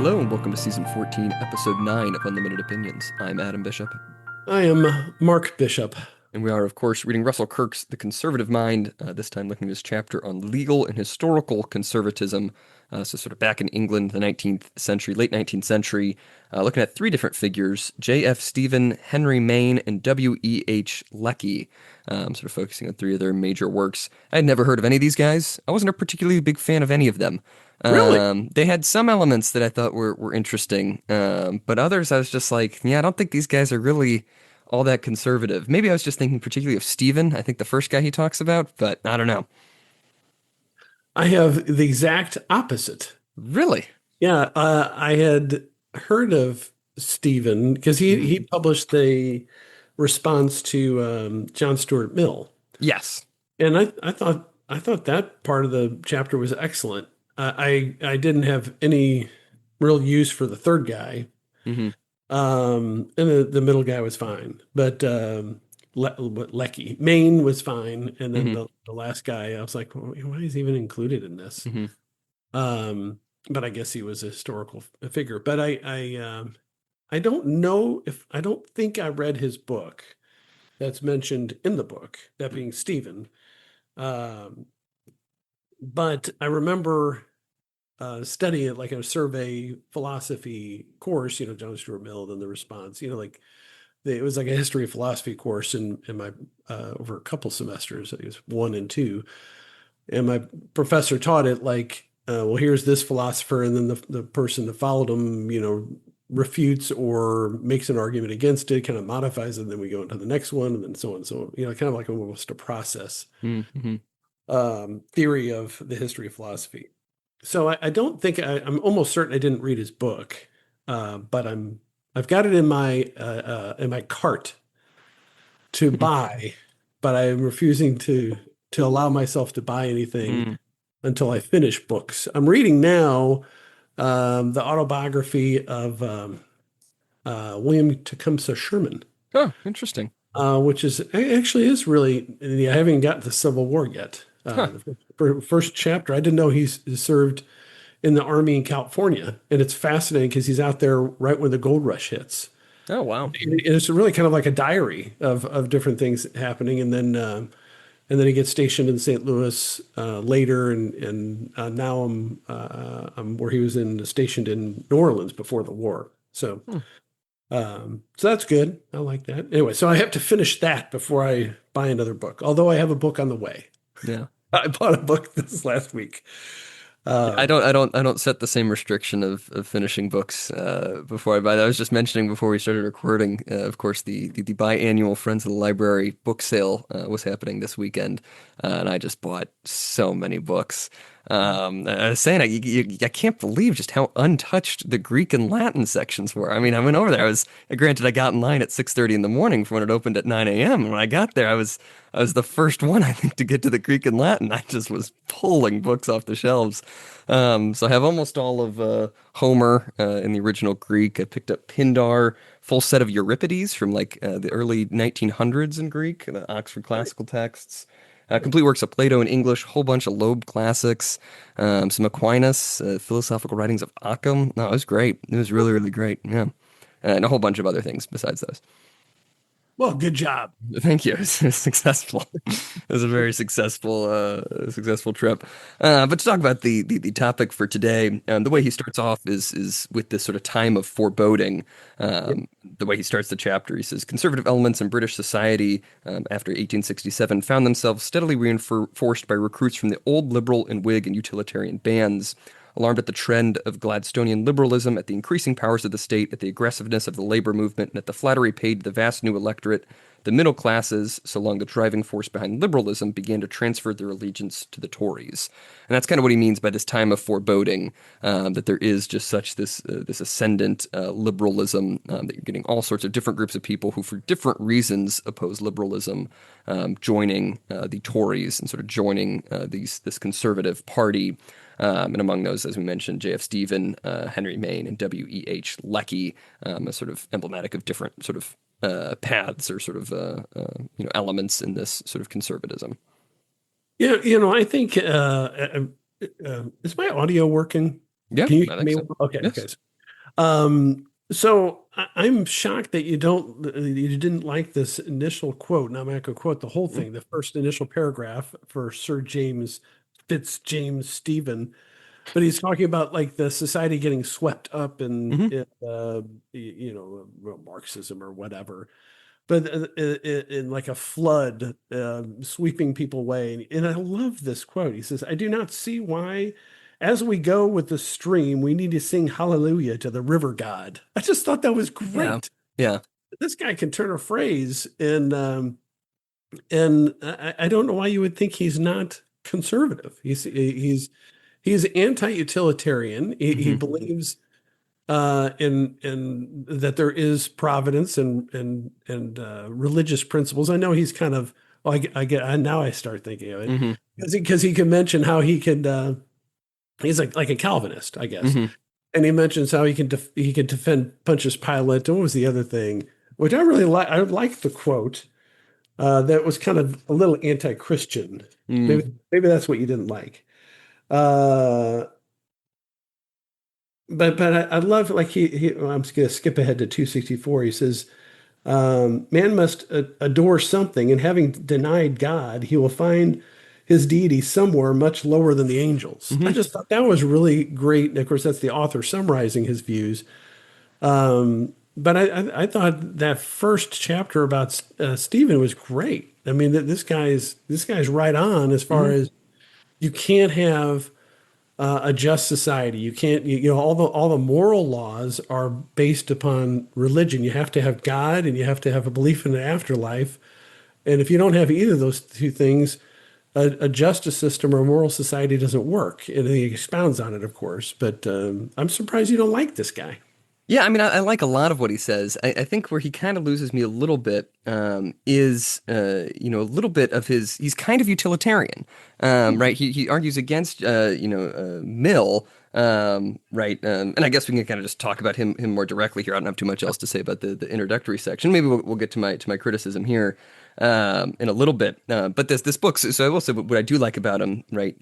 Hello and welcome to Season 14, Episode 9 of Unlimited Opinions. I'm Adam Bishop, I am Mark Bishop. and we are, of course, reading Russell Kirk's The Conservative Mind, this time looking at his chapter on legal and historical conservatism, so sort of back in England, the 19th century, late 19th century, looking at three different figures, J.F. Stephen, Henry Maine, and W.E.H. Lecky, sort of focusing on three of their major works. I had never heard of any of these guys. I wasn't a particularly big fan of any of them. Really? They had some elements that I thought were interesting, but others I was just like, yeah, I don't think these guys are really all that conservative. Maybe I was just thinking particularly of Stephen, I think the first guy he talks about, but I don't know. I have the exact opposite. Really? Yeah, I had heard of Stephen because he Mhm. published the response to John Stuart Mill, Yes. and I thought that part of the chapter was excellent. I didn't have any real use for the third guy, Hmm. and the middle guy was fine, but Lecky Maine was fine, and then Hmm. the last guy I was like, well, why is he even included in this? Hmm. Um, but I guess he was a historical figure. But I don't know if I don't think I read his book that's mentioned in the book, that being Stephen. Um, but I remember studying it like a survey philosophy course, John Stuart Mill, and the response, like it was like a history of philosophy course in my over a couple semesters. It was one and two, and my professor taught it like, well, here's this philosopher, and then the person that followed him, refutes or makes an argument against it, kind of modifies it, and then we go into the next one, and then so on. So, kind of like almost a process Hmm. theory of the history of philosophy. So I don't think I'm almost certain I didn't read his book, but I've got it in my cart to buy, but I am refusing to allow myself to buy anything Mm. until I finish books. I'm reading now the autobiography of William Tecumseh Sherman, Oh, interesting. which actually is really. I haven't gotten to the Civil War yet. Huh. The first chapter, I didn't know he's served in the army in California, and it's fascinating because he's out there right when the gold rush hits. Oh, wow. It's really kind of like a diary of different things happening, and then he gets stationed in St. Louis later, and now I'm where he was stationed in New Orleans before the war. Hmm. So that's good. I like that. Anyway, so I have to finish that before I buy another book. Although I have a book on the way. Yeah. I bought a book this last week. Yeah, Uh, I don't set the same restriction of finishing books before I buy that. I was just mentioning before we started recording, of course, the biannual Friends of the Library book sale was happening this weekend, and I just bought so many books. I was saying, I can't believe just how untouched the Greek and Latin sections were. I mean, I went over there. Granted, I got in line at 6:30 in the morning for when it opened at 9 a.m. And when I got there, I was the first one, I think, to get to the Greek and Latin. I just was pulling books off the shelves. So I have almost all of Homer in the original Greek. I picked up Pindar, full set of Euripides from like the early 1900s in Greek, the Oxford classical texts. Complete works of Plato in English, whole bunch of Loeb classics, some Aquinas, philosophical writings of Occam. No, it was great. It was really, really great. Yeah. And a whole bunch of other things besides those. well, good job. Thank you. It was successful. It was a very successful trip. But to talk about the topic for today, the way he starts off is with this sort of time of foreboding. Yep. The way he starts the chapter, he says, conservative elements in British society after 1867 found themselves steadily reinforced by recruits from the old liberal and Whig and utilitarian bands. Alarmed at the trend of Gladstonian liberalism, at the increasing powers of the state, at the aggressiveness of the labor movement, and at the flattery paid to the vast new electorate, the middle classes, so long the driving force behind liberalism, began to transfer their allegiance to the Tories. And that's kind of what he means by this time of foreboding, that there is just such this ascendant liberalism, that you're getting all sorts of different groups of people who, for different reasons, oppose liberalism, joining the Tories and sort of joining this conservative party. And among those, as we mentioned, J.F. Stephen, Henry Maine, and W.E.H. Lecky, as sort of emblematic of different sort of paths or sort of elements in this sort of conservatism. Yeah, I think is my audio working? Yeah, Can you I hear think me? so. Okay, okay. Yes. So I'm shocked that you didn't like this initial quote. Now I'm not going to quote the whole thing. The first initial paragraph for Sir James Fitzjames Stephen, but he's talking about like the society getting swept up Hmm. Marxism or whatever, but in like a flood sweeping people away. And I love this quote. He says, "I do not see why, as we go with the stream, we need to sing hallelujah to the river god." I just thought that was Yeah. great. Yeah. This guy can turn a phrase, and I don't know why you would think he's not conservative. He's anti-utilitarian. He Hmm. believes in that there is providence and religious principles. I know he's kind of well, I get now I start thinking of it Hmm. because he can mention how he could he's like a Calvinist, I guess, Hmm. and he mentions how he can defend Pontius Pilate. And what was the other thing? Which I really like. I like the quote that was kind of a little anti-Christian. Mm. Maybe that's what you didn't like. Uh, but I love like I'm just going to skip ahead to 264. He says, "Man must adore something, and having denied God, he will find his deity somewhere much lower than the angels." I Hmm. just thought that was really great. And of course, that's the author summarizing his views. But I thought that first chapter about Stephen was great. I mean, this guy's right on as far Hmm. as you can't have a just society. You can't, all the moral laws are based upon religion. You have to have God and you have to have a belief in the afterlife. And if you don't have either of those two things, a justice system or a moral society doesn't work. And he expounds on it, of course. But I'm surprised you don't like this guy. Yeah, I mean, I like a lot of what he says. I think where he kind of loses me a little bit is, a little bit of he's kind of utilitarian, right? He argues against, Mill, right? And I guess we can kind of just talk about him more directly here. I don't have too much else to say about the introductory section. Maybe we'll get to my criticism here in a little bit. But this book, so I will say what I do like about him, right?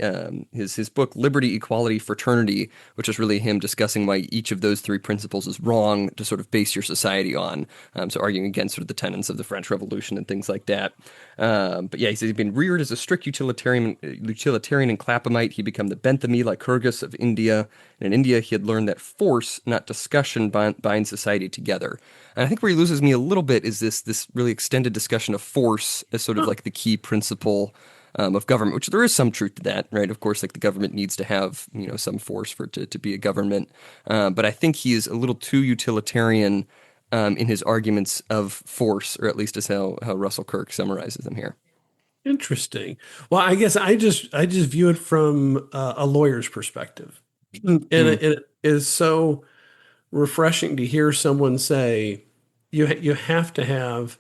His book Liberty, Equality, Fraternity, which is really him discussing why each of those three principles is wrong to sort of base your society on. So arguing against sort of the tenets of the French Revolution and things like that. But yeah, he says he'd been reared as a strict utilitarian and Claphamite. He became the Benthami Lycurgus of India. And in India, he had learned that force, not discussion, binds society together. And I think where he loses me a little bit is this really extended discussion of force as sort of Huh. like the key principle of government, which there is some truth to that, right? Of course, like the government needs to have, some force for it to be a government. But I think he is a little too utilitarian in his arguments of force, or at least is how Russell Kirk summarizes them here. Interesting. Well, I guess I just view it from a lawyer's perspective, and Mm, it is so refreshing to hear someone say you have to have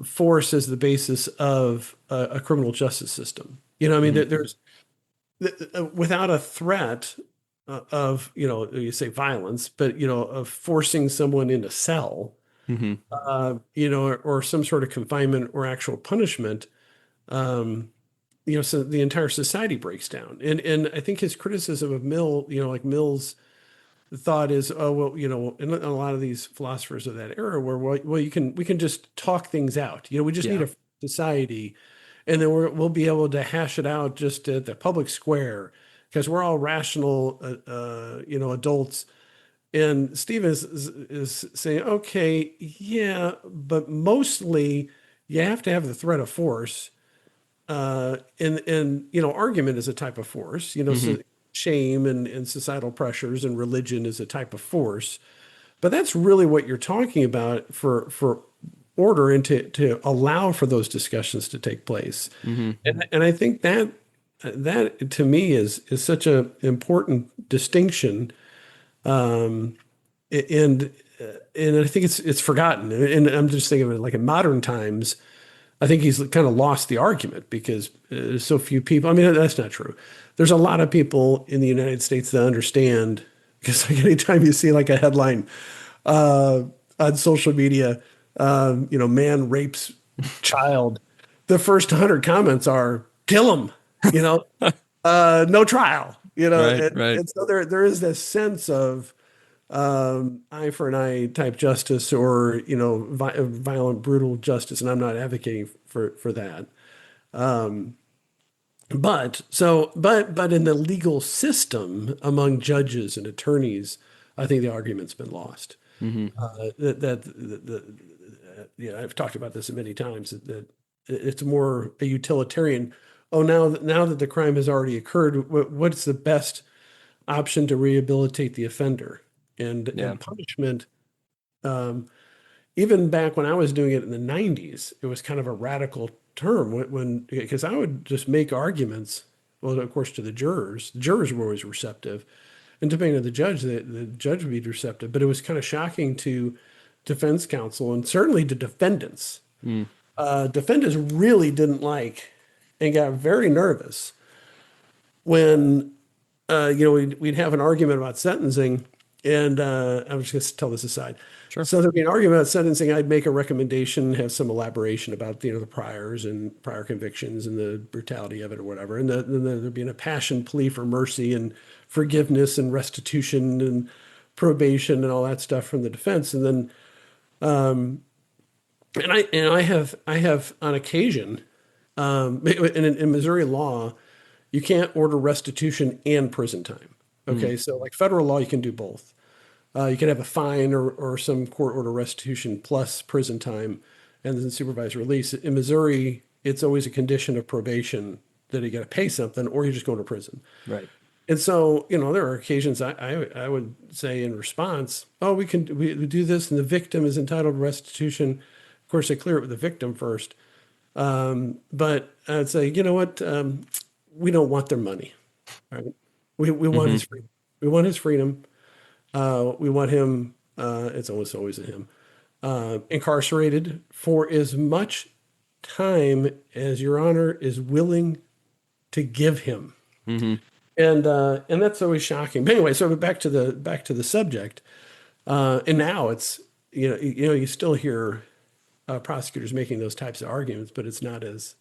force as the basis of a criminal justice system. I mean, mhm, there's without a threat of you say violence, but of forcing someone in a cell, mhm, or some sort of confinement or actual punishment. Um, so the entire society breaks down. And I think his criticism of Mill, like Mill's thought is, oh well, and a lot of these philosophers of that era were, well, we can just talk things out. We just need yeah. a society, and then we'll be able to hash it out just at the public square because we're all rational, adults. And Steve is saying, okay, yeah, but mostly you have to have the threat of force and argument is a type of force. Hmm. So shame and societal pressures and religion is a type of force. But that's really what you're talking about for order and to allow for those discussions to take place. Hmm. And I think that to me is such a important distinction. And and I think it's forgotten. And I'm just thinking of it like in modern times. I think he's kind of lost the argument because so few people. I mean, that's not true. There's a lot of people in the United States that understand because like anytime you see like a headline on social media, man rapes child, the first 100 comments are kill him, no trial. Right, right. and so there is this sense of eye for an eye type justice, or violent, brutal justice, and I'm not advocating for that. But in the legal system among judges and attorneys, I think the argument's been lost. Hmm. I've talked about this many times, that it's more a utilitarian. Oh, now that the crime has already occurred, what's the best option to rehabilitate the offender? And Yeah. punishment, um, even back when I was doing it in the 90s, it was kind of a radical term because I would just make arguments, well, of course, to the jurors. The jurors were always receptive. And depending on the judge, the judge would be receptive. But it was kind of shocking to defense counsel and certainly to defendants. Mm. Defendants really didn't like and got very nervous when we'd have an argument about sentencing, and I was just tell this aside. Sure. So there'd be an argument about sentencing. I'd make a recommendation, have some elaboration about the priors and prior convictions and the brutality of it or whatever, and then there'd be a passion plea for mercy and forgiveness and restitution and probation and all that stuff from the defense, and then I have on occasion, in Missouri law, you can't order restitution and prison time. Mm. Okay, so like federal law, you can do both. You can have a fine or some court order restitution plus prison time and then supervised release. In Missouri, it's always a condition of probation that you got to pay something or you just go to prison. Right. And so, there are occasions I would say in response, oh, we do this and the victim is entitled to restitution. Of course, they clear it with the victim first. But I'd say, you know what? We don't want their money. Right? We want Hmm. his freedom. We want his freedom. We want him, it's almost always a him, incarcerated for as much time as Your Honor is willing to give him. Hmm. And that's always shocking. But anyway, so back to the subject. And now it's, you still hear prosecutors making those types of arguments, but it's not as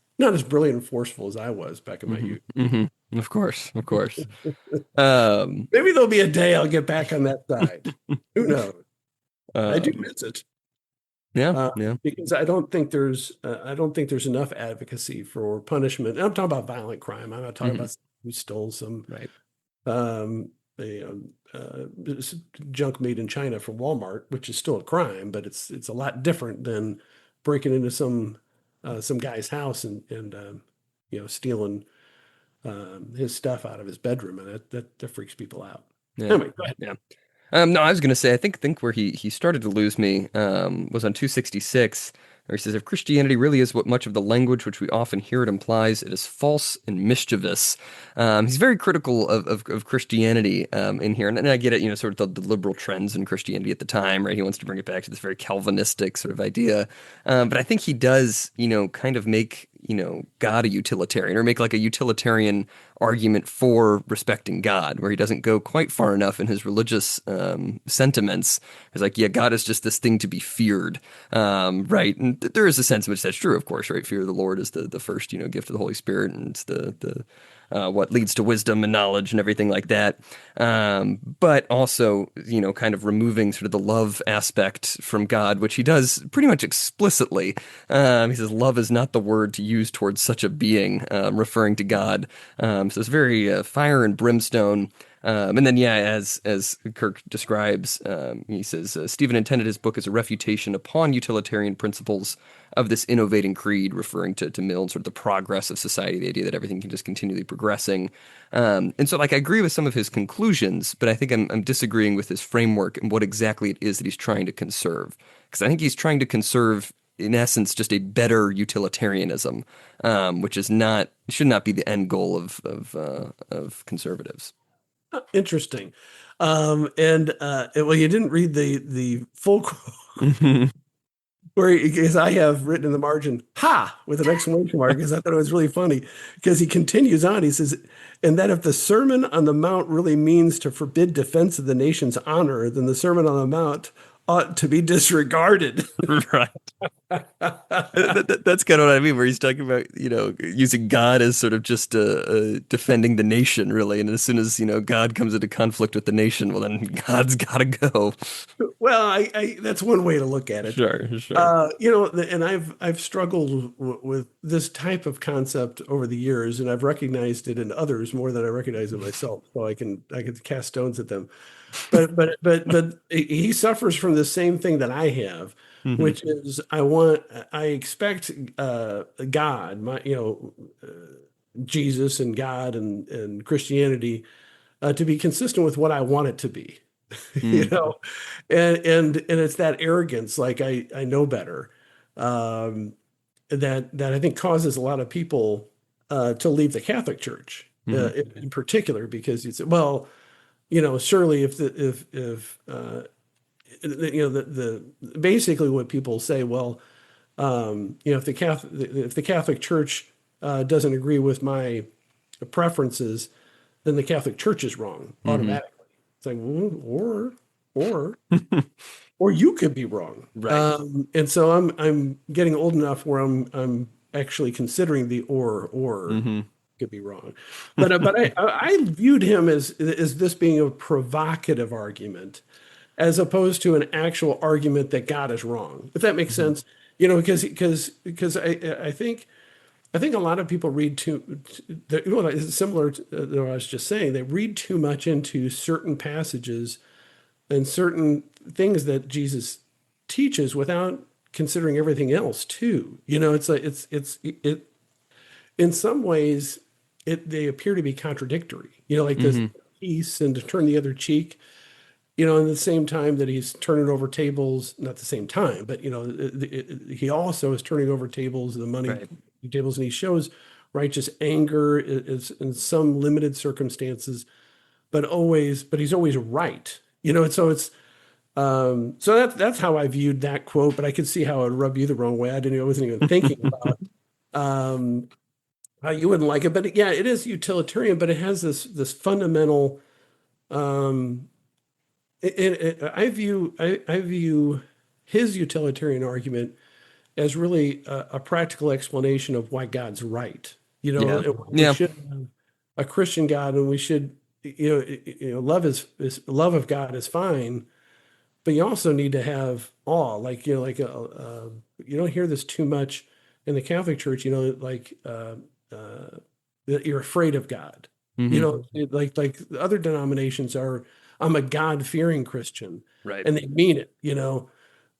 brilliant and forceful as I was back in my Hmm. youth. Hmm. Of course, of course. Um, Maybe there'll be a day I'll get back on that side. Who knows? I do um, miss it. yeah, uh, yeah. because I don't think there's enough advocacy for punishment. And I'm talking about violent crime. I'm not talking Hmm. about someone who stole some Right. um, junk made in China from Walmart, which is still a crime, but it's a lot different than breaking into some guy's house and stealing his stuff out of his bedroom, and that freaks people out. Yeah. Anyway, go ahead. Yeah. No, I was gonna say I think where he started to lose me was on 266, where he says if Christianity really is what much of the language which we often hear it implies, it is false and mischievous. He's very critical of Christianity in here, and I get it, sort of the liberal trends in Christianity at the time, right? He wants to bring it back to this very Calvinistic sort of idea, but I think he does, kind of make God a utilitarian, or make like a utilitarian argument for respecting God, where he doesn't go quite far enough in his religious sentiments. He's like, yeah, God is just this thing to be feared, right? And there is a sense in which that's true, of course, right? Fear of the Lord is the first, gift of the Holy Spirit, and it's the what leads to wisdom and knowledge and everything like that. But also, kind of removing sort of the love aspect from God, which he does pretty much explicitly. He says, love is not the word to use towards such a being, referring to God. So it's very fire and brimstone. And then, yeah, as Kirk describes, he says Stephen intended his book as a refutation upon utilitarian principles of this innovating creed, referring to Mill and sort of the progress of society, the idea that everything can just continually progressing. And so, like, I agree with some of his conclusions, but I think I'm disagreeing with his framework and what exactly it is that he's trying to conserve. Because I think he's trying to conserve, in essence, just a better utilitarianism, which should not be the end goal of conservatives. Interesting. Well, you didn't read the full quote Hmm. because I have written in the margin "ha" with an exclamation mark because I thought it was really funny because he continues on. He says, "And that if the Sermon on the Mount really means to forbid defense of the nation's honor, then the Sermon on the Mount ought to be disregarded. Right. That's kind of what I mean, where he's talking about, using God as sort of just defending the nation, really. And as soon as, God comes into conflict with the nation, well, then God's got to go. Well, that's one way to look at it. Sure, sure. And I've struggled with this type of concept over the years, and I've recognized it in others more than I recognize it myself. So I can cast stones at them. But he suffers from the same thing that I have, Hmm. which is I expect God, Jesus and God and Christianity to be consistent with what I want it to be. you Mm. know and it's that arrogance, like I know better, um that I think causes a lot of people to leave the Catholic Church, Hmm. in particular, because you say, well, surely if the if the basically what people say, well, if the Catholic Church doesn't agree with my preferences, then the Catholic Church is wrong Hmm. automatically. It's like, or or you could be wrong. Right. And so I'm getting old enough where I'm actually considering the or Hmm. could be wrong. But I viewed him as this being a provocative argument, as opposed to an actual argument that God is wrong. If that makes Hmm. sense, because I think a lot of people read it's similar to what I was just saying. They read too much into certain passages and certain things that Jesus teaches without considering everything else too. It's like it in some ways they appear to be contradictory. Like this Hmm. peace and to turn the other cheek. In the same time that he's turning over tables, not the same time, but he also is turning over tables, the money Right. tables, and he shows righteous anger is in some limited circumstances, but he's always right. And so that's how I viewed that quote, but I could see how it would rub you the wrong way. I wasn't even thinking about um, how you wouldn't like it, but yeah, it is utilitarian, but it has this fundamental. Um, I view his utilitarian argument as really a practical explanation of why God's right. Yeah. And we Yeah. should have a Christian God, and we should, love of God is fine, but you also need to have awe. Like, you don't hear this too much in the Catholic Church. Like that you're afraid of God. Hmm. Like the other denominations are. I'm a God-fearing Christian, Right. and they mean it.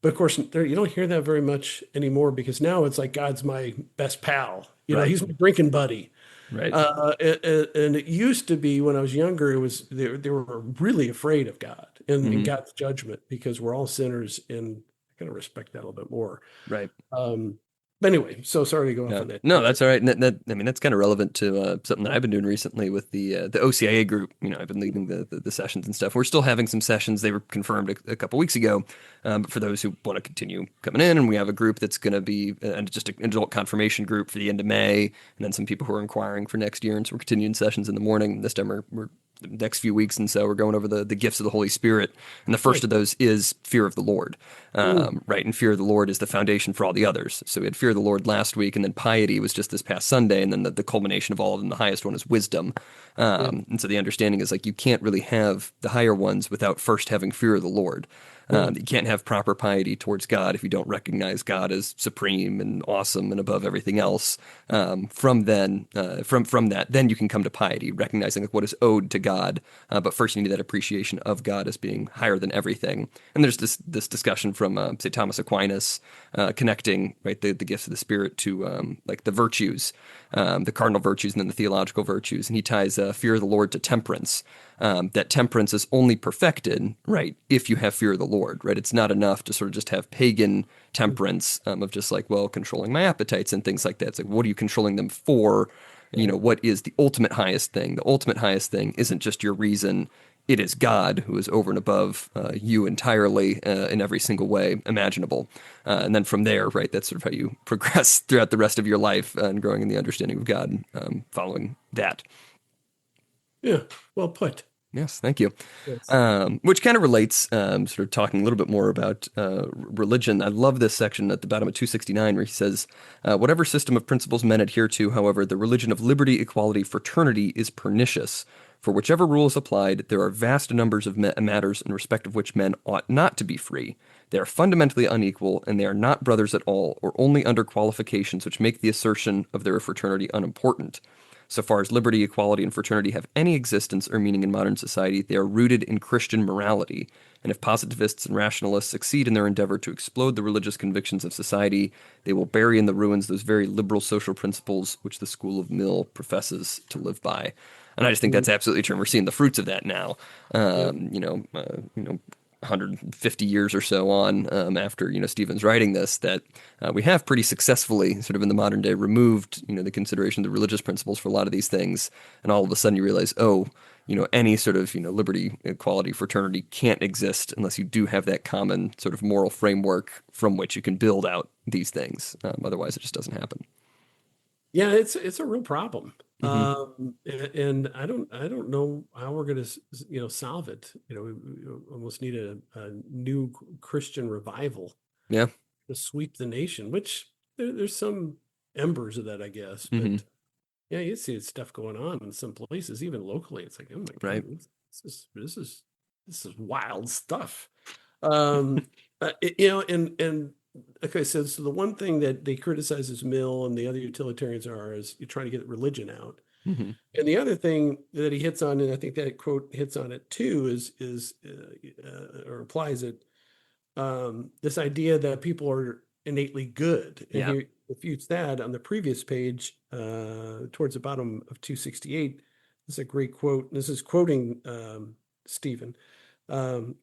But of course, you don't hear that very much anymore, because now it's like God's my best pal. Right. He's my drinking buddy. Right. And it used to be when I was younger, it was they were really afraid of God and Hmm. God's judgment, because we're all sinners, and I kind of respect that a little bit more. Right. Um, but anyway, so sorry to go off Yeah. on that No, tangent. that's all right. And I mean, that's kind of relevant to something that I've been doing recently with the OCIA group. I've been leading the sessions and stuff. We're still having some sessions. They were confirmed a couple weeks ago. But for those who want to continue coming in, and we have a group that's going to be just an adult confirmation group for the end of May, and then some people who are inquiring for next year. And so we're continuing sessions in the morning. This time we're the next few weeks, and so we're going over the gifts of the Holy Spirit. And the first Nice. of those is fear of the Lord. Mm, Right, and fear of the Lord is the foundation for all the others. So we had fear of the Lord last week, and then piety was just this past Sunday, and then the culmination of all of them, the highest one, is wisdom. yeah. And so the understanding is like you can't really have the higher ones without first having fear of the Lord. Mm, You can't have proper piety towards God if you don't recognize God as supreme and awesome and above everything else. From that, then you can come to piety, recognizing like what is owed to God. But first, you need that appreciation of God as being higher than everything. And there's this discussion from say Thomas Aquinas, connecting right the gifts of the Spirit to like the virtues, the cardinal virtues, and then the theological virtues. And he ties fear of the Lord to temperance. That temperance is only perfected, right, if you have fear of the Lord, right? It's not enough to sort of just have pagan temperance, of just like, well, controlling my appetites and things like that. It's like, what are you controlling them for? right. What is the ultimate highest thing? The ultimate highest thing isn't just your reason. It is God who is over and above you entirely, in every single way imaginable. And then from there, right, that's sort of how you progress throughout the rest of your life, and growing in the understanding of God, following that. Yeah. Well put. Yes, thank you. Yes. Which kind of relates, sort of talking a little bit more about religion. I love this section at the bottom of 269 where he says, whatever system of principles men adhere to, however, the religion of liberty, equality, fraternity is pernicious. For whichever rule is applied, there are vast numbers of matters in respect of which men ought not to be free. They are fundamentally unequal, and they are not brothers at all, or only under qualifications which make the assertion of their fraternity unimportant. So far as liberty, equality, and fraternity have any existence or meaning in modern society, they are rooted in Christian morality. And if positivists and rationalists succeed in their endeavor to explode the religious convictions of society, they will bury in the ruins those very liberal social principles which the School of Mill professes to live by. And I just think Mhm. that's absolutely true. And we're seeing the fruits of that now. Yep. 150 years or so on after Stephen's writing this, that we have pretty successfully, sort of in the modern day, removed the consideration of the religious principles for a lot of these things, and all of a sudden you realize, oh, any sort of liberty, equality, fraternity can't exist unless you do have that common sort of moral framework from which you can build out these things. Otherwise, it just doesn't happen. Yeah, it's a real problem. Hmm. And I don't know how we're going to solve it. We almost need a new Christian revival Yeah. to sweep the nation, which there's some embers of that, I guess. Hmm. But yeah, you see stuff going on in some places, even locally. It's like, oh my Right. goodness, this is wild stuff. Um, and okay, so the one thing that they criticize is Mill and the other utilitarians is you're trying to get religion out. Hmm. And the other thing that he hits on, and I think that quote hits on it too, is or applies it, this idea that people are innately good, and Yeah. he refutes that on the previous page, towards the bottom of 268. This is a great quote. This is quoting Stephen. Um,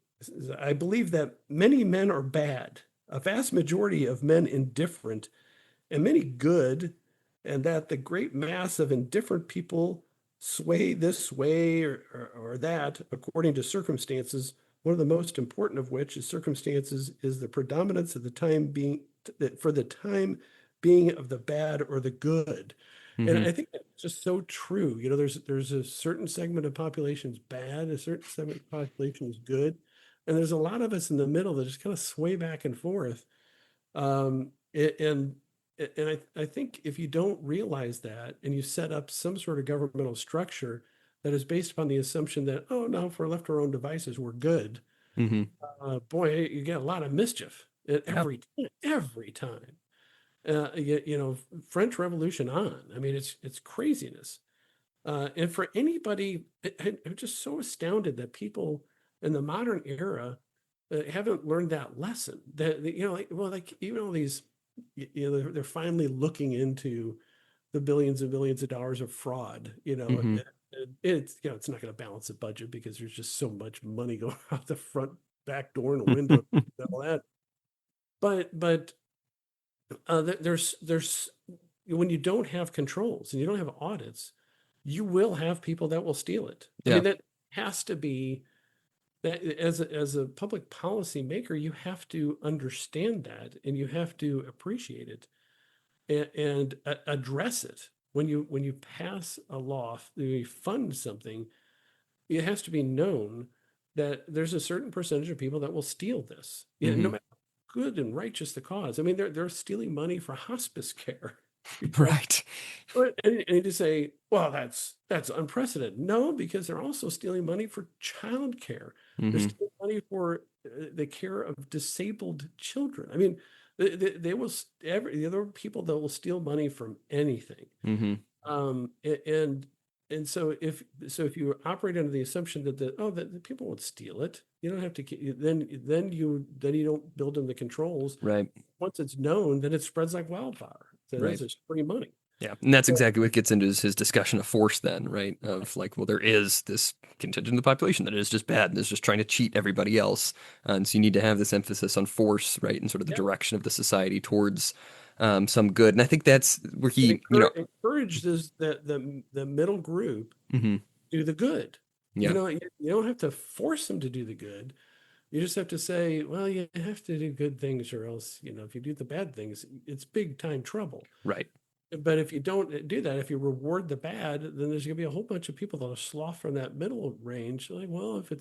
I believe that many men are bad, a vast majority of men indifferent, and many good, and that the great mass of indifferent people sway this way or that according to circumstances, one of the most important of which is circumstances is the predominance of the time being for the time being of the bad or the good. And Hmm. I think that's just so true. There's a certain segment of population is bad, a certain segment of population is good, and there's a lot of us in the middle that just kind of sway back and forth. And I think if you don't realize that and you set up some sort of governmental structure that is based upon the assumption that, oh, no, if we're left to our own devices, we're good, Hmm. boy, you get a lot of mischief Yeah. every time. French Revolution on. I mean, it's craziness. And for anybody, I'm just so astounded that people in the modern era haven't learned that lesson. Like even all these, they're finally looking into the billions and billions of dollars of fraud. Hmm. It's not going to balance the budget because there's just so much money going out the front, back door, and window, and all that. But there's when you don't have controls and you don't have audits, you will have people that will steal it. I Yeah. mean, that has to be that as a public policy maker, you have to understand that and you have to appreciate it and address it. When you pass a law, you fund something, it has to be known that there's a certain percentage of people that will steal this. No Hmm. matter how good and righteous the cause. I mean, they're stealing money for hospice care. Right? Right. And to say, well, that's unprecedented. No, because they're also stealing money for child care. They're Hmm. stealing money for the care of disabled children. I mean, they will there are people that will steal money from anything. Hmm. Um, and so if you operate under the assumption that the people won't steal it, you don't have to then you don't build in the controls. Right. Once it's known, then it spreads like wildfire. So Right. that's just free money. Yeah, and that's So, exactly what gets into his discussion of force then, right? Of like, well, there is this contingent of the population that is just bad and is just trying to cheat everybody else. And so you need to have this emphasis on force, right? And sort of the yeah, direction of the society towards some good. And I think that's where it he, encourages the middle group mhm, do the good. yeah, You don't have to force them to do the good. You just have to say, well, you have to do good things, or else, if you do the bad things, it's big time trouble. right. But if you don't do that, if you reward the bad, then there's going to be a whole bunch of people that'll slough from that middle range. Like, well, if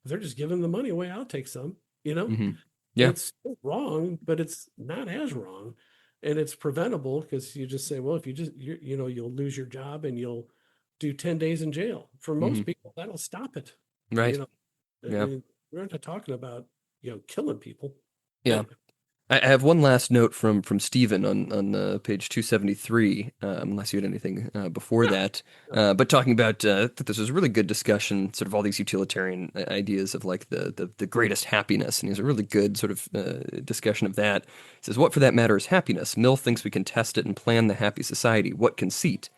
they're just giving the money away, I'll take some. You know, Hmm. Yeah. it's still wrong, but it's not as wrong, and it's preventable because you just say, well, if you just you'll lose your job and you'll do 10 days in jail. For Hmm. most people, that'll stop it. You Right. know, Yeah. we're not talking about killing people. Yeah. Anyway, I have one last note from Stephen on page 273, unless you had anything before no, that. no, But talking about that this was a really good discussion, sort of all these utilitarian ideas of like the greatest happiness, and he has a really good sort of discussion of that. He says, "What for that matter is happiness? Mill thinks we can test it and plan the happy society. What conceit?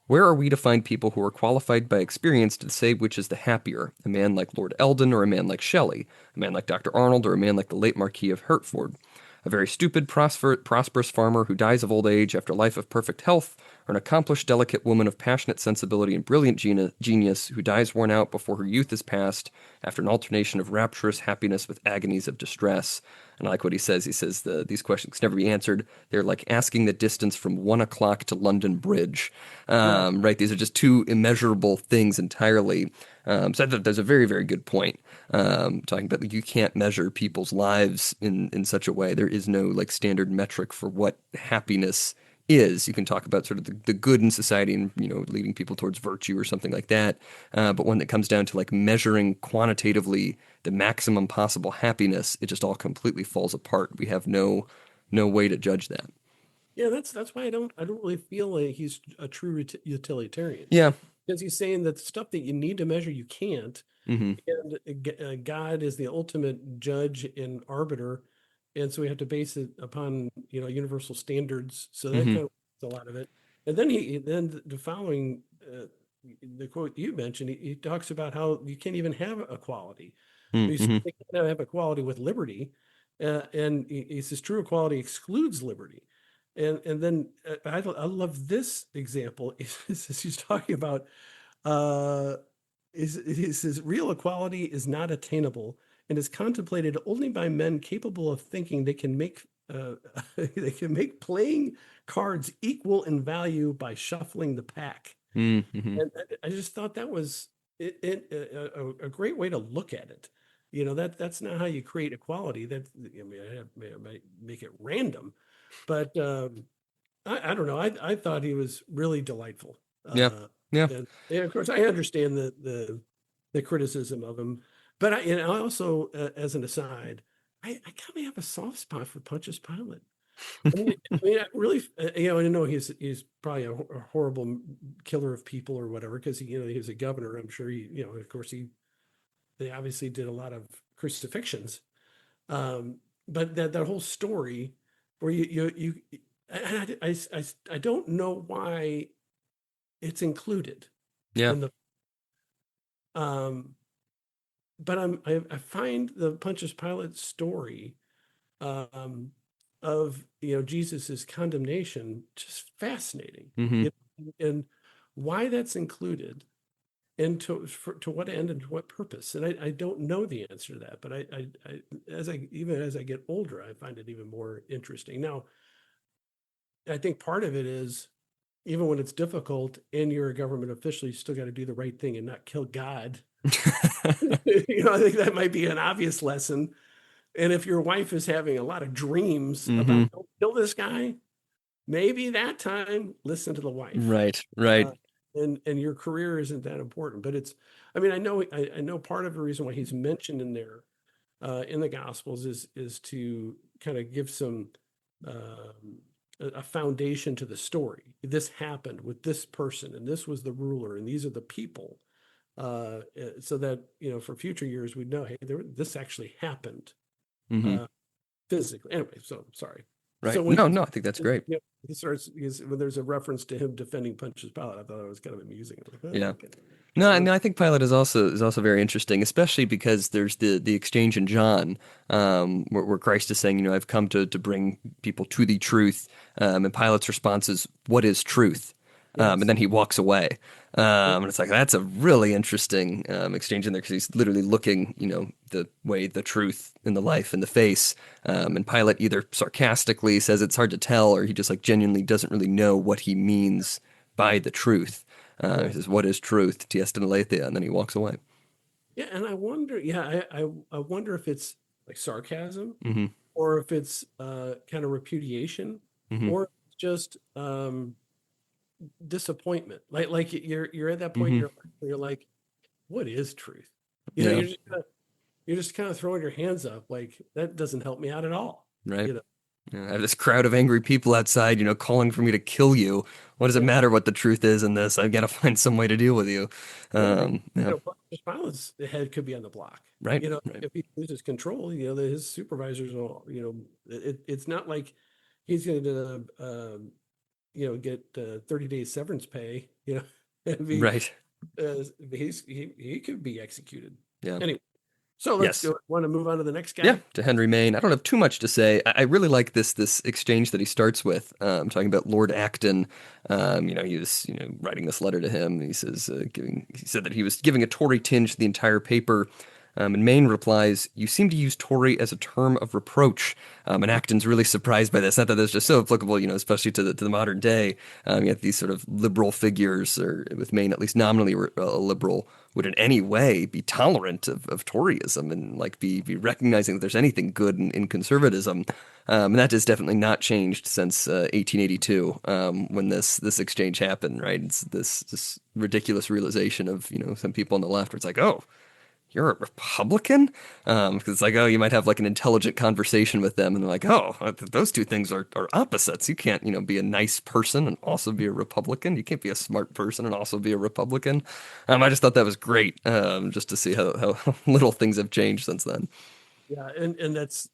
Where are we to find people who are qualified by experience to say which is the happier? A man like Lord Eldon or a man like Shelley? A man like Dr. Arnold or a man like the late Marquis of Hertford? A very stupid, prosperous farmer who dies of old age after a life of perfect health, or an accomplished, delicate woman of passionate sensibility and brilliant genius who dies worn out before her youth is past after an alternation of rapturous happiness with agonies of distress?" And I like what he says. He says these questions can never be answered. They're like asking the distance from 1 o'clock to London Bridge. yeah. Right? These are just two immeasurable things entirely. So I thought that's a very, very good point. Talking about like, you can't measure people's lives in such a way. There is no like standard metric for what happiness is. You can talk about sort of the good in society and leading people towards virtue or something like that. But when it comes down to like measuring quantitatively the maximum possible happiness, it just all completely falls apart. We have no way to judge that. Yeah, that's why I don't really feel like he's a true utilitarian, Yeah. because he's saying that the stuff that you need to measure you can't, Hmm. and God is the ultimate judge and arbiter, and so we have to base it upon universal standards. So that Hmm. kind of a lot of it. And then the following the quote you mentioned, he talks about how you can't even have equality. You Hmm. can't have equality with liberty, and he says true equality excludes liberty. And then I love this example. He's talking about uh, he says real equality is not attainable and is contemplated only by men capable of thinking they can make they can make playing cards equal in value by shuffling the pack. Hmm. And I just thought that was a great way to look at it. That's not how you create equality. I mean, I might make it random, but I don't know. I thought he was really delightful. Yeah. Yeah. And of course, I understand the criticism of him, but I also, as an aside, I kind of have a soft spot for Pontius Pilate. I really, I know he's probably a horrible killer of people or whatever because he was a governor. I'm sure of course they obviously did a lot of crucifixions. But that whole story where I don't know why it's included Yeah. in the um, but I find the Pontius Pilate story um, of Jesus's condemnation just fascinating, Hmm. and why that's included, and to what end and to what purpose. And I don't know the answer to that, but as I get older, I find it even more interesting. Now, I think part of it is even when it's difficult and you're a government official, you still got to do the right thing and not kill God. I think that might be an obvious lesson. And if your wife is having a lot of dreams Hmm. about don't kill this guy, maybe that time listen to the wife. Right. Right. Uh, and your career isn't that important. But I mean, I know part of the reason why he's mentioned in there in the Gospels is to kind of give some a foundation to the story. This happened with this person, and this was the ruler, and these are the people, so that for future years we'd know, hey, this actually happened Hmm. uh, physically. Anyway, so sorry. So Right. No, no, I think that's great. when there's a reference to him defending Pontius Pilate, I thought it was kind of amusing. I'm like, oh, Yeah. okay. No, Uh, no, I think Pilate is also very interesting, especially because there's the exchange in John, where Christ is saying, I've come to bring people to the truth, and Pilate's response is, "What is truth?" And yes. then he walks away. And it's like that's a really interesting exchange in there because he's literally looking, the way the truth in the life in the face. And Pilate either sarcastically says it's hard to tell, or he just like genuinely doesn't really know what he means by the truth. He Right. says, "What is truth?" Tiesta aletheia, and then he walks away. Yeah, and I wonder, I wonder if it's like sarcasm Hmm. or if it's kind of repudiation Hmm. or just disappointment. Like you're at that point in Hmm. your life where you're like, what is truth? You know, Yeah. you're just kind of throwing your hands up like that doesn't help me out at all. Right. You know, Yeah, I have this crowd of angry people outside, calling for me to kill you. What does it yeah, matter what the truth is in this? I've got to find some way to deal with you. yeah. Yeah. Just violence, the head could be on the block. Right. You know, Right. if he loses control, his supervisors will, it's not like he's going to, get 30 days severance pay, and Right. he could be executed. Yeah. Anyway, so let's Yes. go. Want to move on to the next Yeah, guy? to Henry Maine. I don't have too much to say. I really like this exchange that he starts with, talking about Lord Acton. He was writing this letter to him. He says he said that he was giving a Tory tinge to the entire paper. And Maine replies, "You seem to use Tory as a term of reproach." And Acton's really surprised by this. Not that it's just so applicable, especially to the modern day. Yet these sort of liberal figures, or with Maine at least nominally a liberal, would in any way be tolerant of Toryism and like be recognizing that there's anything good in conservatism. And that has definitely not changed since 1882, when this exchange happened. Right, it's this ridiculous realization of some people on the left where it's like, oh, you're a Republican? Because it's like, oh, you might have like an intelligent conversation with them, and they're like, oh, those two things are opposites. You can't, be a nice person and also be a Republican. You can't be a smart person and also be a Republican. I just thought that was great, just to see how little things have changed since then. Yeah, and that's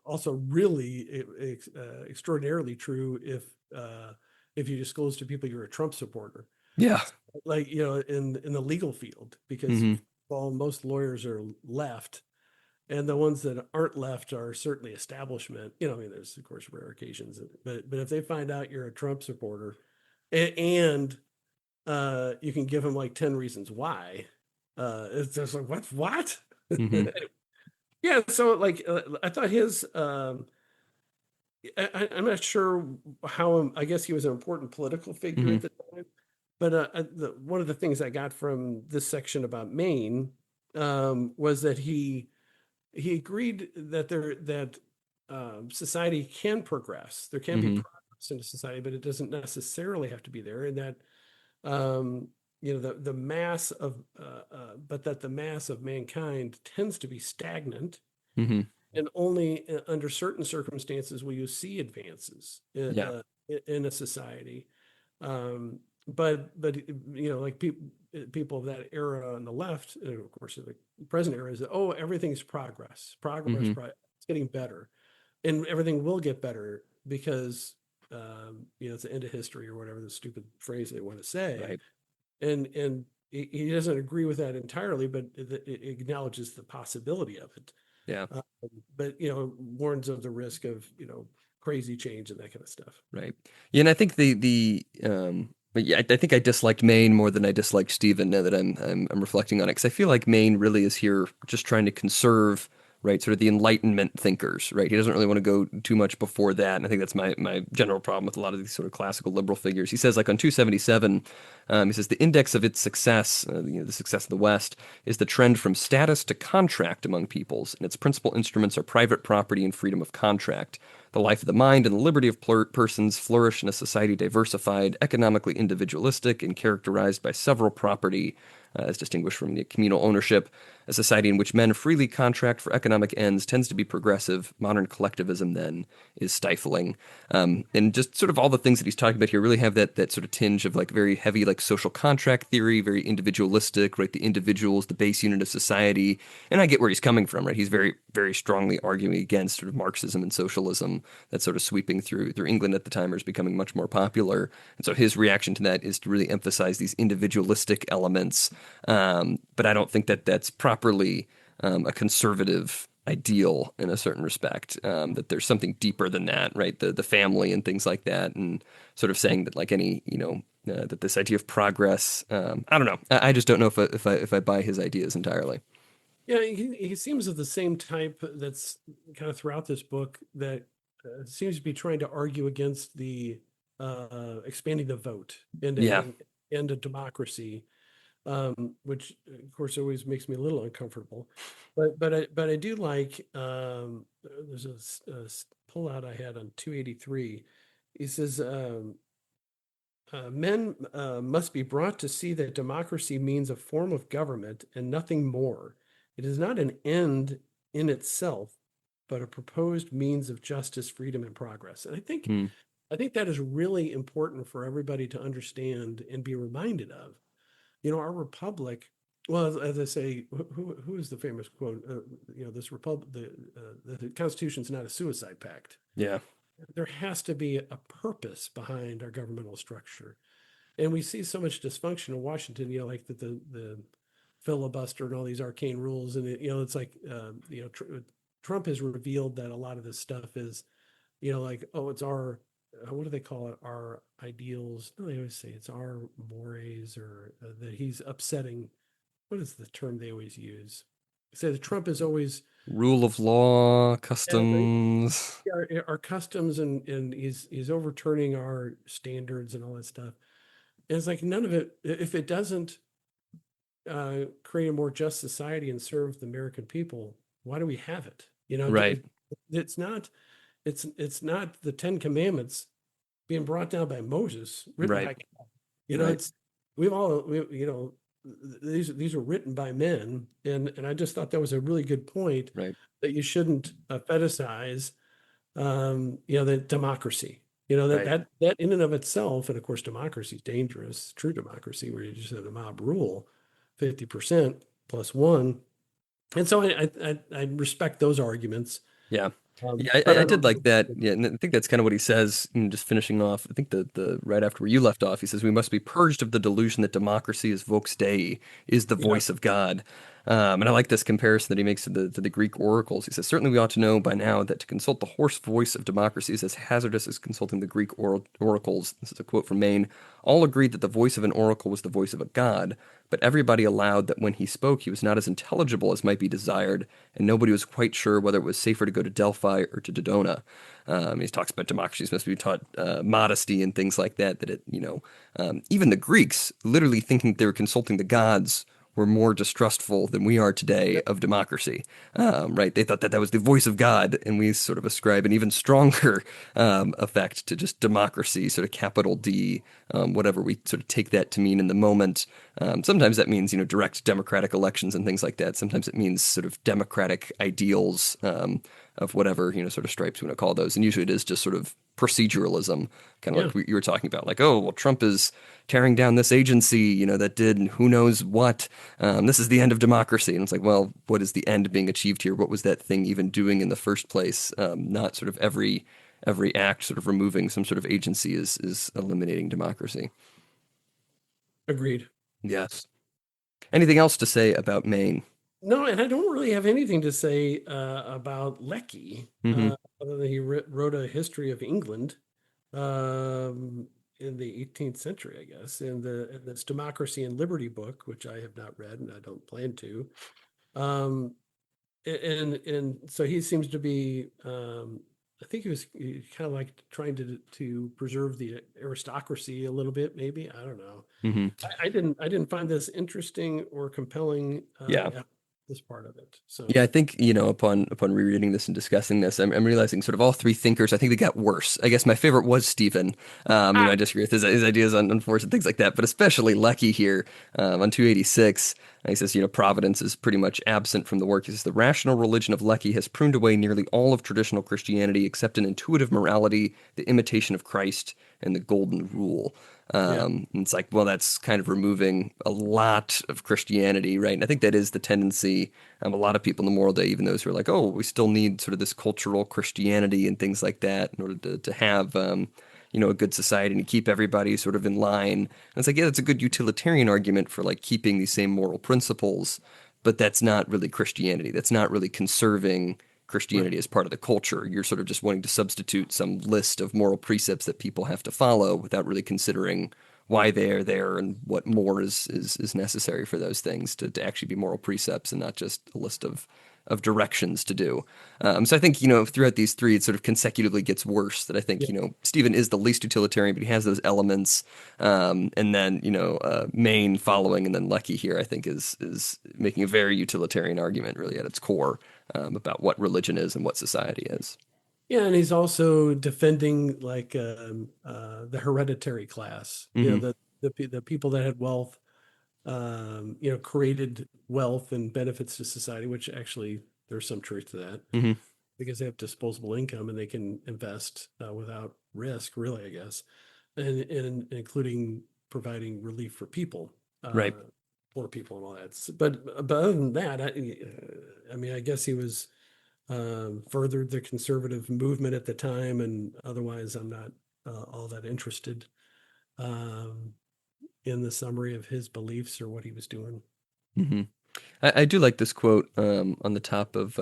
also really extraordinarily true if you disclose to people you're a Trump supporter, Yeah. like in the legal field, because Hmm. well, most lawyers are left, and the ones that aren't left are certainly establishment. I mean, there's of course rare occasions, but if they find out you're a Trump supporter and you can give them like 10 reasons why, it's just like what? Hmm. Yeah, so like I thought his I'm not sure how I guess he was an important political figure Hmm. at the time, but one of the things I got from this section about Maine was that he agreed that society can progress. There can be Hmm. progress in a society, but it doesn't necessarily have to be there, and that um, the mass of but that the mass of mankind tends to be stagnant, Hmm. and only under certain circumstances will you see advances Yeah. in a society. But like people of that era on the left, and of course the present era, is that, oh, everything's Hmm. it's getting better, and everything will get better because it's the end of history or whatever the stupid phrase they want to say, Right. and he doesn't agree with that entirely, but it acknowledges the possibility of it. Yeah. Uh, but warns of the risk of crazy change and that kind of stuff. Right. Yeah, and I think but yeah, I think I disliked Maine more than I disliked Stephen now that I'm reflecting on it, because I feel like Maine really is here just trying to conserve, right, sort of the Enlightenment thinkers, right? He doesn't really want to go too much before that, and I think that's my general problem with a lot of these sort of classical liberal figures. He says, like on 277, he says the index of its success, the success of the West, is the trend from status to contract among peoples, and its principal instruments are private property and freedom of contract. The life of the mind and the liberty of persons flourish in a society diversified, economically individualistic, and characterized by several property, as distinguished from the communal ownership. A society in which men freely contract for economic ends tends to be progressive. Modern collectivism, then, is stifling. And just sort of all the things that he's talking about here really have that sort of tinge of like very heavy like social contract theory, very individualistic, right? The individual is the base unit of society. And I get where he's coming from, right? He's very, very strongly arguing against sort of Marxism and socialism that's sort of sweeping through England at the time, or is becoming much more popular. And so his reaction to that is to really emphasize these individualistic elements. But I don't think that that's properly a conservative ideal in a certain respect, that there's something deeper than that, right? The family and things like that, and sort of saying that like any, that this idea of progress, I don't know. I just don't know if I buy his ideas entirely. Yeah, he seems of the same type that's kind of throughout this book that seems to be trying to argue against the expanding the vote Yeah, and a democracy, which of course always makes me a little uncomfortable. But I do like there's a pullout I had on 283. He says men must be brought to see that democracy means a form of government and nothing more. It is not an end in itself, but a proposed means of justice, freedom, and progress. And mm, I think that is really important for everybody to understand and be reminded of. Our republic. Well, as I say, who is the famous quote? This republic, the Constitution is not a suicide pact. yeah, There has to be a purpose behind our governmental structure. And we see so much dysfunction in Washington, like the filibuster and all these arcane rules. And it's like, Trump has revealed that a lot of this stuff is, like, oh, it's our, what do they call it? Our ideals. No, they always say it's our mores, or that he's upsetting. What is the term they always use? They say that Trump is always rule of law, uh, customs, our customs, and he's overturning our standards and all that stuff. And it's like none of it, if it doesn't create a more just society and serve the American people, why do we have it? right, It's not it's not the Ten Commandments being brought down by Moses, written right, by God. right, It's these are written by men, and I just thought that was a really good point, right, that you shouldn't fetishize the democracy. right, That in and of itself, and of course, democracy is dangerous. True democracy, where you just have a mob rule, 50% plus one. And so I respect those arguments. yeah. Yeah, But I I did don't. like that. Yeah, and I think that's kind of what he says, just finishing off. I think the right after where you left off, he says we must be purged of the delusion that democracy is vox Dei, is the Yeah, voice of God. And I like this comparison that he makes to the Greek oracles. He says certainly we ought to know by now that to consult the hoarse voice of democracy is as hazardous as consulting the Greek oracles. This is a quote from Maine. All agreed that the voice of an oracle was the voice of a god, but everybody allowed that when he spoke, he was not as intelligible as might be desired, and nobody was quite sure whether it was safer to go to Delphi or to Dodona. He talks about democracies must be taught modesty and things like that. That even the Greeks, literally thinking they were consulting the gods, were more distrustful than we are today of democracy. Right? They thought that was the voice of God, and we sort of ascribe an even stronger effect to just democracy, sort of capital D, whatever we sort of take that to mean in the moment. Sometimes that means direct democratic elections and things like that. Sometimes it means sort of democratic ideals. Of whatever sort of stripes we want to call those, and usually it is just sort of proceduralism, kind of yeah, like you were talking about, like, oh well, Trump is tearing down this agency that did who knows what. This is the end of democracy, and it's like, well, what is the end being achieved here? What was that thing even doing in the first place? Not sort of every act sort of removing some sort of agency is eliminating democracy. agreed. Yes. Anything else to say about Maine? No, and I don't really have anything to say about Lecky, Hmm. other than he wrote a history of England in the 18th century, I guess, in this Democracy and Liberty book, which I have not read and I don't plan to. Um, and so he seems to be, I think he kind of like trying to preserve the aristocracy a little bit, maybe. I don't know. Hmm. I didn't find this interesting or compelling Yeah. at this part of it. So Yeah, I think, upon rereading this and discussing this, I'm realizing sort of all three thinkers, I think they got worse. I guess my favorite was Stephen. I disagree with his ideas on force and things like that, but especially Lecky here on 286. He says, Providence is pretty much absent from the work. He says, the rational religion of Lecky has pruned away nearly all of traditional Christianity except an intuitive morality, the imitation of Christ, and the golden rule. yeah, And it's like, well, that's kind of removing a lot of Christianity, right? And I think that is the tendency. A lot of people in the moral day, even those who are like, oh, we still need sort of this cultural Christianity and things like that in order to have, a good society and to keep everybody sort of in line. And it's like, yeah, that's a good utilitarian argument for like keeping these same moral principles. but that's not really Christianity. That's not really conserving Right. Christianity as part of the culture. You're sort of just wanting to substitute some list of moral precepts that people have to follow without really considering why they are there and what more is necessary for those things to actually be moral precepts and not just a list of directions to do. So I think, throughout these three, it sort of consecutively gets worse. That I think, Yeah. Stephen is the least utilitarian, but he has those elements. And then, Maine following, and then Lecky here, I think is making a very utilitarian argument, really at its core, about what religion is and what society is. Yeah, and he's also defending like the hereditary class. Hmm. The people that had wealth, created wealth and benefits to society, which actually there's some truth to that Hmm. because they have disposable income and they can invest without risk, really, I guess, and including providing relief for people, uh, Right. poor people and all that. But other than that, I mean, I guess he was furthered the conservative movement at the time, and otherwise, I'm not all that interested um, in the summary of his beliefs or what he was doing. Hmm. I do like this quote on the top of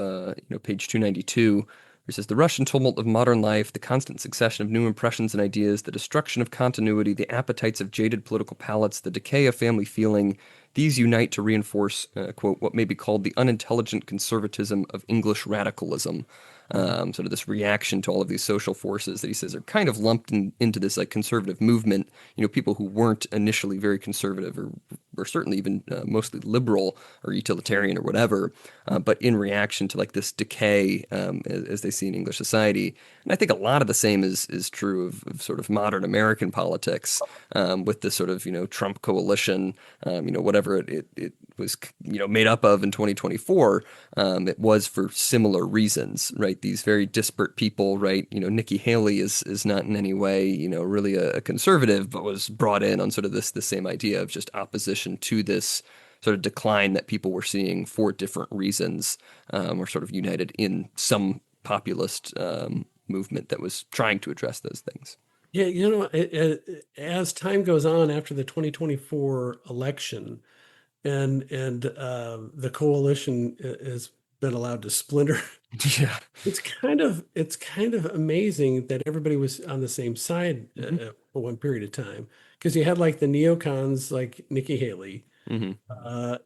page 292, where it says, "The rush and tumult of modern life, the constant succession of new impressions and ideas, the destruction of continuity, the appetites of jaded political palates, the decay of family feeling, these unite to reinforce, quote, what may be called the unintelligent conservatism of English radicalism." Mhm. Sort of this reaction to all of these social forces that he says are kind of lumped into this like conservative movement. People who weren't initially very conservative or certainly even mostly liberal or utilitarian or whatever, but in reaction to like this decay as they see in English society. And I think a lot of the same is true of sort of modern American politics, with this sort of Trump coalition, whatever it was made up of in 2024. It was for similar reasons, right? These very disparate people, right? Nikki Haley is not in any way really a conservative, but was brought in on sort of the same idea of just opposition to this sort of decline that people were seeing for different reasons, were sort of united in some populist movement that was trying to address those things. Yeah, as time goes on after the 2024 election, and the coalition has been allowed to splinter. Yeah. It's kind of amazing that everybody was on the same side Hmm. for one period of time because you had like the neocons like Nikki Haley, Hmm.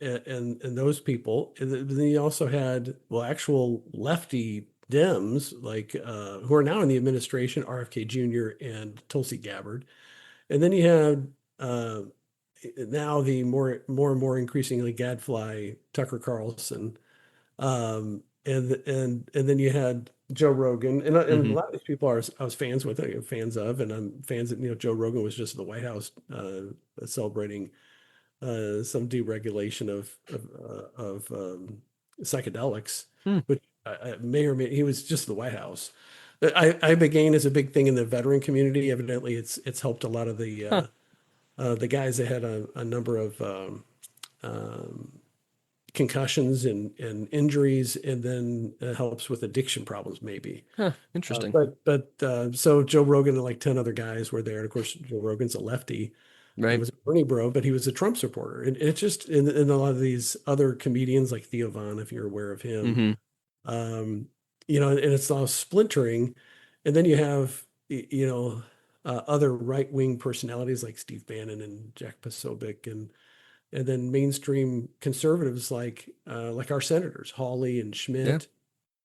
and those people. And then you also had, well, actual lefty Dems like who are now in the administration, RFK Jr. and Tulsi Gabbard. And then you had now the more and more increasingly gadfly Tucker Carlson, and then you had Joe Rogan, and a Hmm. lot of these people I was fans with, fans of, and I'm fans of. Joe Rogan was just at the White House celebrating some deregulation of psychedelics, Hmm. which I may or may he was just at the White House. Ibogaine is a big thing in the veteran community. Evidently, it's helped a lot of Huh. the guys that had a number of um, concussions and injuries, and then helps with addiction problems, maybe. Huh. Interesting. But so Joe Rogan and like 10 other guys were there. And of course, Joe Rogan's a lefty and Right. was a Bernie bro, but he was a Trump supporter. And it's just in a lot of these other comedians like Theo Von, if you're aware of him, Hmm. um, and it's all splintering. And then you have, other right wing personalities like Steve Bannon and Jack Posobiec, and then mainstream conservatives like our senators, Hawley and Yeah. Schmidt,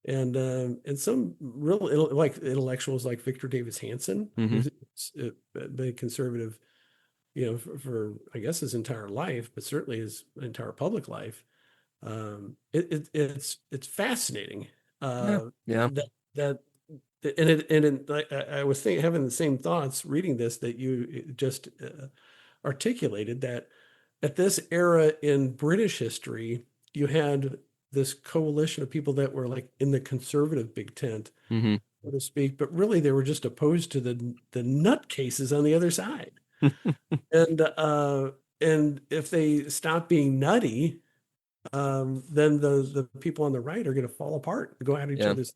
and some real like intellectuals like Victor Davis Hanson, Hmm. who's been conservative, for I guess his entire life, but certainly his entire public life. It's fascinating Yeah. Yeah. that that I was having the same thoughts reading this that you just articulated, that at this era in British history, you had this coalition of people that were like in the conservative big tent, Hmm. so to speak, but really they were just opposed to the nutcases on the other side. And and if they stop being nutty, then the people on the right are going to fall apart and go at each Yeah. other's.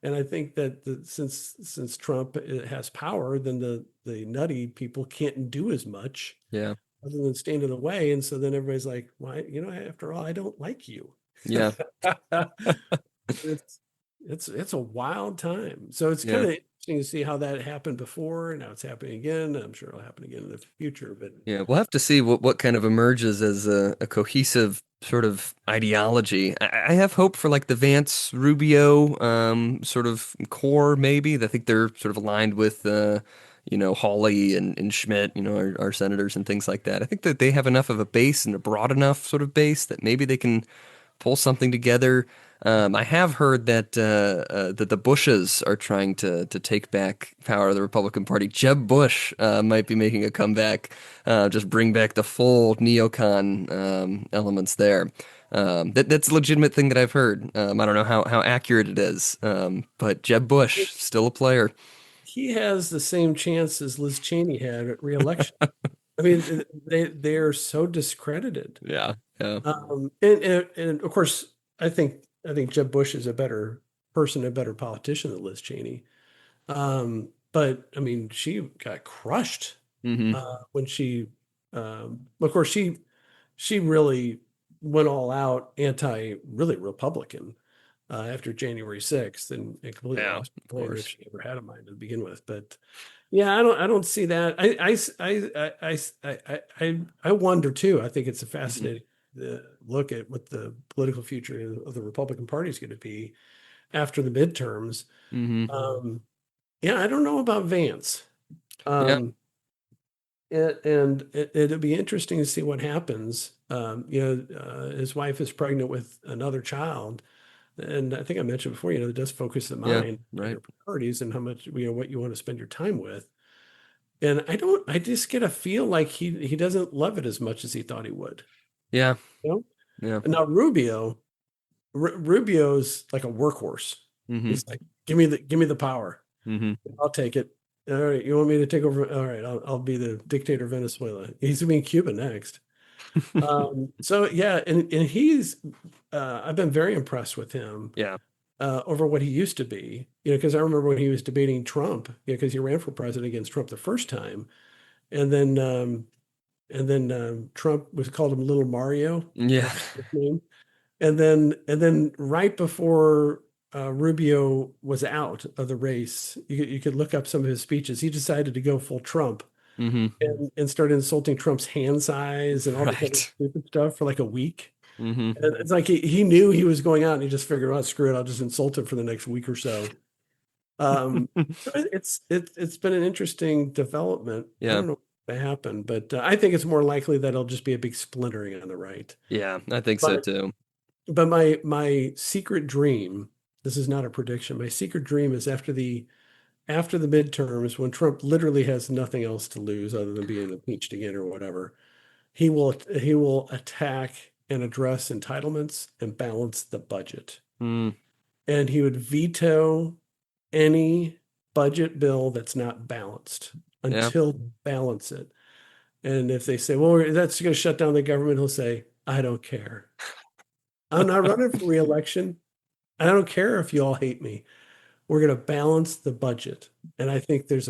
And I think that since Trump has power, then the nutty people can't do as much. Yeah. other than standing in the way. And so then everybody's like, why, after all, I don't like you. Yeah. It's it's a wild time. So it's kind Yeah. of interesting to see how that happened before, and now it's happening again. I'm sure it'll happen again in the future, but Yeah, we'll have to see what kind of emerges as a cohesive sort of ideology. I have hope for like the Vance Rubio sort of core, maybe. I think they're sort of aligned with Hawley and Schmidt, our senators and things like that. I think that they have enough of a base and a broad enough sort of base that maybe they can pull something together. I have heard that the Bushes are trying to take back power of the Republican Party. Jeb Bush might be making a comeback, just bring back the full neocon elements there. That's a legitimate thing that I've heard. I don't know how accurate it is, but Jeb Bush still a player. he has the same chance as Liz Cheney had at reelection. I mean, they're so discredited. Yeah, yeah, And of course, I think Jeb Bush is a better person, a better politician than Liz Cheney. But I mean, she got crushed hmm when of course, she really went all out really Republican after January 6th and completely yeah, lost of her mind if course. she ever had a mind to begin with. But yeah, I don't see that. I wonder too. I think it's a hmm fascinating look at what the political future of the Republican Party is going to be after the midterms. hmm Um, yeah, I don't know about Vance. Yeah, Um, it'd be interesting to see what happens. His wife is pregnant with another child, and I think I mentioned before, it does focus the yeah, mind on right. your priorities and how much, what you want to spend your time with. And I just get a feel like he doesn't love it as much as he thought he would. Yeah, You know? yeah. And now Rubio's like a workhorse. hmm He's like, give me the power. hmm I'll take it. All right, you want me to take over? All right, I'll be the dictator of Venezuela. He's gonna be in Cuba next. So yeah, and I've been very impressed with him Yeah. over what he used to be. Because I remember when he was debating Trump, because he ran for president against Trump the first time, and then Trump was called him Little Mario. Yeah. That's his name. And then right before Rubio was out of the race, you could look up some of his speeches. He decided to go full Trump hmm and started insulting Trump's hand size and all this other Right. stupid stuff for like a week. hmm And it's like he knew he was going out and he just figured, oh, screw it, I'll just insult him for the next week or so. So it's been an interesting development. I Yeah. don't know what to happen, but I think it's more likely that it'll just be a big splintering on the right. Yeah, I think so But too. but my secret dream, this is not a prediction. My secret dream is after the midterms, when Trump literally has nothing else to lose other than being impeached again or whatever, he will attack and address entitlements and balance the budget. Mm, And he would veto any budget bill that's not balanced yeah. until they balance it. And if they say, well, that's going to shut down the government, he'll say, I don't care. I'm not running for reelection. I don't care if you all hate me. We're going to balance the budget. And I think there's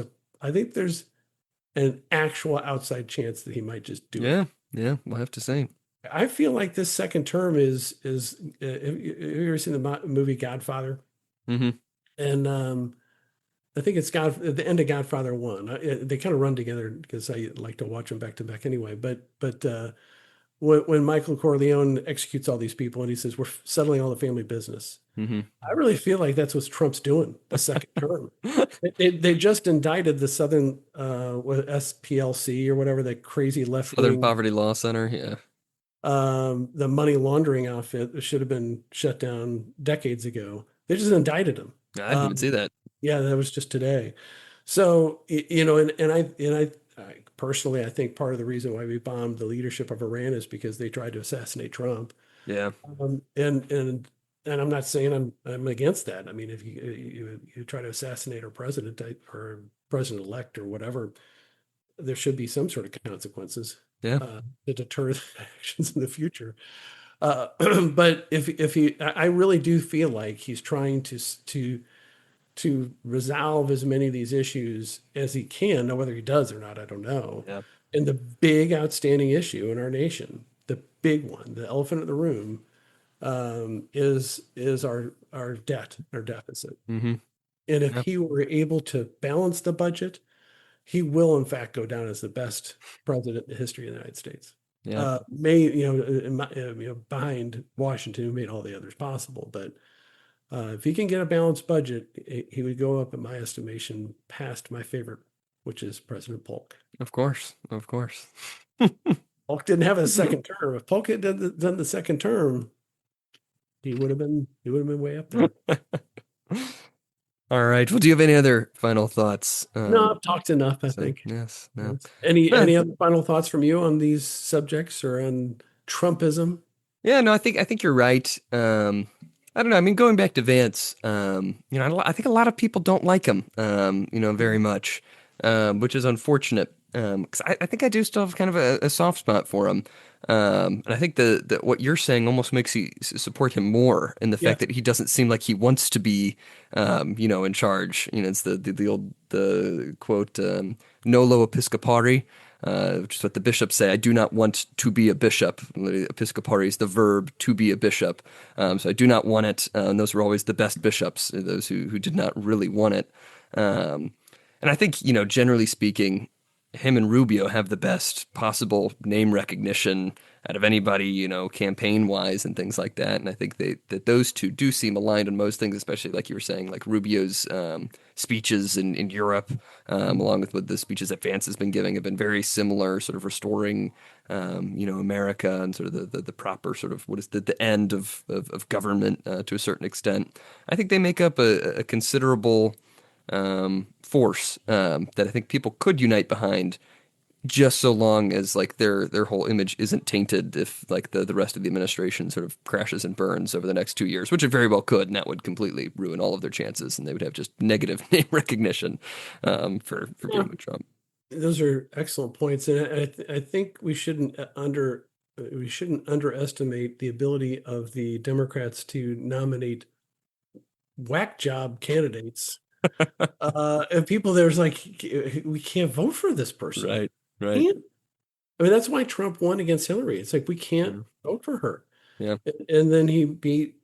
an actual outside chance that he might just do it. Yeah. Yeah. We'll have to see. I feel like this second term is have you ever seen the movie Godfather? hmm And I think it's God at the end of Godfather 1. They kind of run together because I like to watch them back to back anyway. But when Michael Corleone executes all these people and he says we're settling all the family business, hmm I really feel like that's what Trump's doing the second term. They just indicted the Southern SPLC or whatever, that crazy left Southern wing, Poverty Law Center. Yeah. the money laundering outfit that should have been shut down decades ago. They just indicted him. I didn't even see Um, that. yeah, that was just today. So and I personally, I think part of the reason why we bombed the leadership of Iran is because they tried to assassinate Trump. Yeah. And I'm not saying I'm against that. I mean, if you try to assassinate our president or president-elect or whatever, there should be some sort of consequences Yeah. to deter the actions in the future. But if he, I really do feel like he's trying to to resolve as many of these issues as he can. Now, whether he does or not, I don't know. Yeah. And the big outstanding issue in our nation, the big one, the elephant in the room, is our debt, our deficit. Mm-hmm. And if Yeah. he were able to balance the budget, he will in fact go down as the best president in the history of the United States. Yeah. Behind Washington, who made all the others possible. But if he can get a balanced budget, he would go up, in my estimation, past my favorite, which is President Polk. Of course. Of course. Polk didn't have a second term. If Polk had done the second term, he would have been way up there. All right. Well, do you have any other final thoughts? No, I've talked enough, I think. Yes. No. Any other final thoughts from you on these subjects or on Trumpism? Yeah, no, I think you're right. I don't know. I mean, going back to Vance, I think a lot of people don't like him, very much, which is unfortunate. Because I think I do still have kind of a soft spot for him. And I think that what you're saying almost makes you support him more in the fact Yes. that he doesn't seem like he wants to be, in charge. It's the old the quote, "Nolo episcopari," which is what the bishops say. I do not want to be a bishop. Episcopari is the verb to be a bishop. So I do not want it. And those were always the best bishops, those who did not really want it. And I think, generally speaking, him and Rubio have the best possible name recognition out of anybody, campaign wise and things like that. And I think that those two do seem aligned on most things, especially like you were saying, like Rubio's speeches in Europe, along with what the speeches that Vance has been giving, have been very similar, sort of restoring, America and sort of the proper sort of what is the end of government to a certain extent. I think they make up a considerable force that I think people could unite behind, just so long as like their whole image isn't tainted if like the rest of the administration sort of crashes and burns over the next 2 years, which it very well could, and that would completely ruin all of their chances, and they would have just negative name recognition for Yeah, being with Trump. those are excellent points, and I think we shouldn't underestimate the ability of the Democrats to nominate whack job candidates. And people there's like, we can't vote for this person. Right, right. Can't. I mean, that's why Trump won against Hillary. It's like we can't Yeah, vote for her. yeah, And then he beat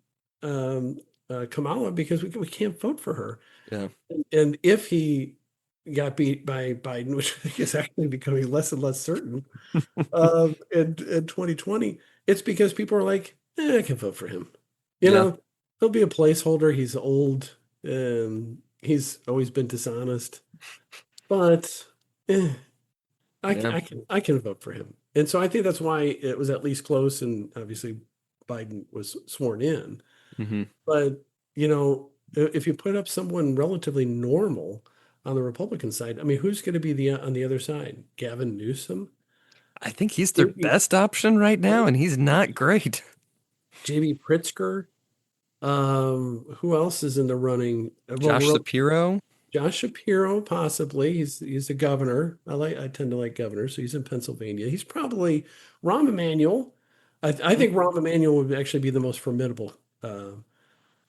Kamala because we can't vote for her. yeah. And if he got beat by Biden, which I think is actually becoming less and less certain in 2020, it's because people are like, I can vote for him. Yeah. He'll be a placeholder. He's old. He's always been dishonest, but Yeah. I can vote for him. And so I think that's why it was at least close. And obviously Biden was sworn in. Hmm. But, if you put up someone relatively normal on the Republican side, I mean, who's going to be on the other side? Gavin Newsom, I think he's their JB, best option right now, and he's not great. JB Pritzker. Who else is in the running? Josh Shapiro. Josh Shapiro, possibly. He's the governor. I tend to like governors, so he's in Pennsylvania. He's probably Rahm Emanuel. I think Rahm Emanuel would actually be the most formidable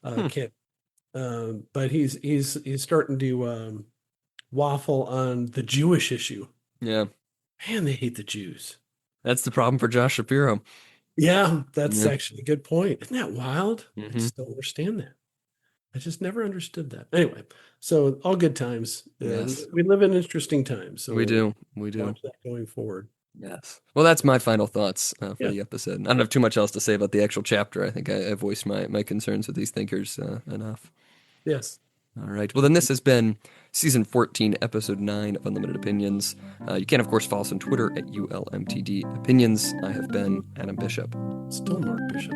candidate. But he's starting to waffle on the Jewish issue. Yeah, Man, they hate the Jews. that's the problem for Josh Shapiro. Yeah, that's Yeah. actually a good point. Isn't that wild? I Hmm. just don't understand that. I just never understood that. Anyway, so all good times. Yes. We live in interesting times. So We do. We do. watch that going forward. Yes. Well, that's my final thoughts for Yeah. the episode. I don't have too much else to say about the actual chapter. I think I voiced my concerns with these thinkers enough. Yes. All right. Well, then this has been season 14, episode 9 of Unlimited Opinions. You can, of course, follow us on Twitter at ULMTD Opinions. I have been Adam Bishop. Still Mark Bishop.